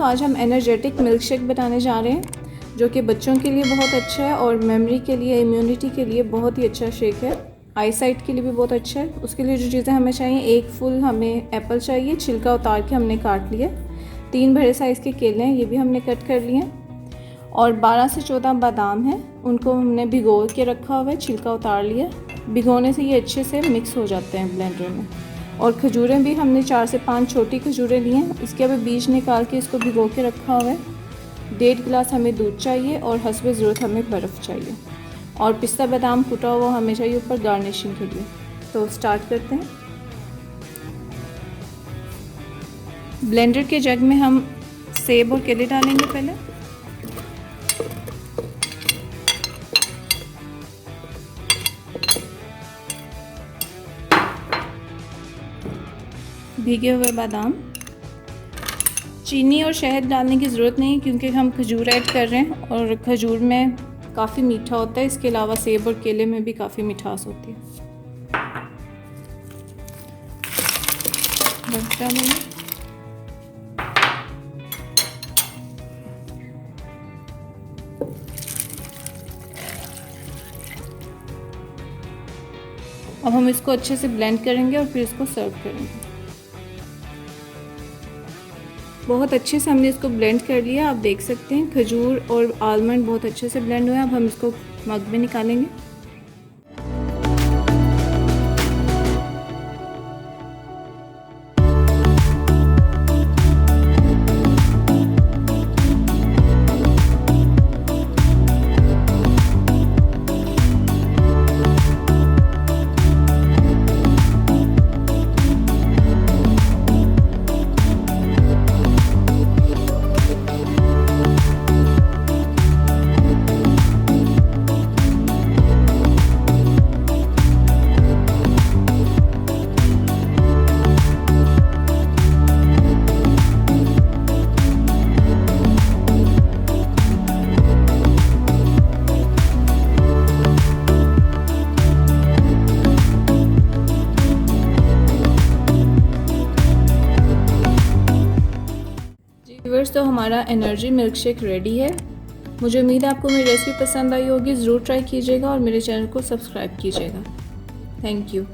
आज हम energetic milk shake बनाने जा रहे हैं जो कि बच्चों के लिए बहुत अच्छा है और मेमोरी के लिए, इम्यूनिटी के लिए बहुत ही अच्छा शेक है। आई साइट के लिए भी बहुत अच्छा है। उसके लिए जो चीज़ें हमें चाहिए, एक फुल हमें एप्पल चाहिए, छिलका उतार के हमने काट लिया। 3 बड़े साइज़ के केले हैं, ये भी हमने कट कर लिए। और 12 से 14 बादाम हैं, उनको हमने भिगो के रखा हुआ है, छिलका उतार लिया। भिगोने से ये अच्छे से मिक्स हो जाते हैं ब्लेंडर में। और खजूरें भी हमने 4 से 5 छोटी खजूरें ली हैं, इसके अभी बीज निकाल के इसको भिगो के रखा हुआ है। 1.5 गिलास हमें दूध चाहिए और हस्बे ज़रूरत हमें बर्फ़ चाहिए। और पिस्ता बादाम कुटा हुआ हमें चाहिए ऊपर गार्निशिंग के लिए। तो स्टार्ट करते हैं। ब्लेंडर के जग में हम सेब और केले डालेंगे पहले। भीगे हुए बादाम। चीनी और शहद डालने की ज़रूरत नहीं क्योंकि हम खजूर ऐड कर रहे हैं और खजूर में काफ़ी मीठा होता है। इसके अलावा सेब और केले में भी काफ़ी मिठास होती है। बर्फ डालेंगे। अब हम इसको अच्छे से ब्लेंड करेंगे और फिर इसको सर्व करेंगे। बहुत अच्छे से हमने इसको ब्लेंड कर लिया। आप देख सकते हैं खजूर और आलमंड बहुत अच्छे से ब्लेंड हुए। अब हम इसको मग में निकालेंगे। व्यूअर्स, तो हमारा एनर्जी मिल्क शेक रेडी है। मुझे उम्मीद है आपको मेरी रेसिपी पसंद आई होगी। ज़रूर ट्राई कीजिएगा और मेरे चैनल को सब्सक्राइब कीजिएगा। Thank you.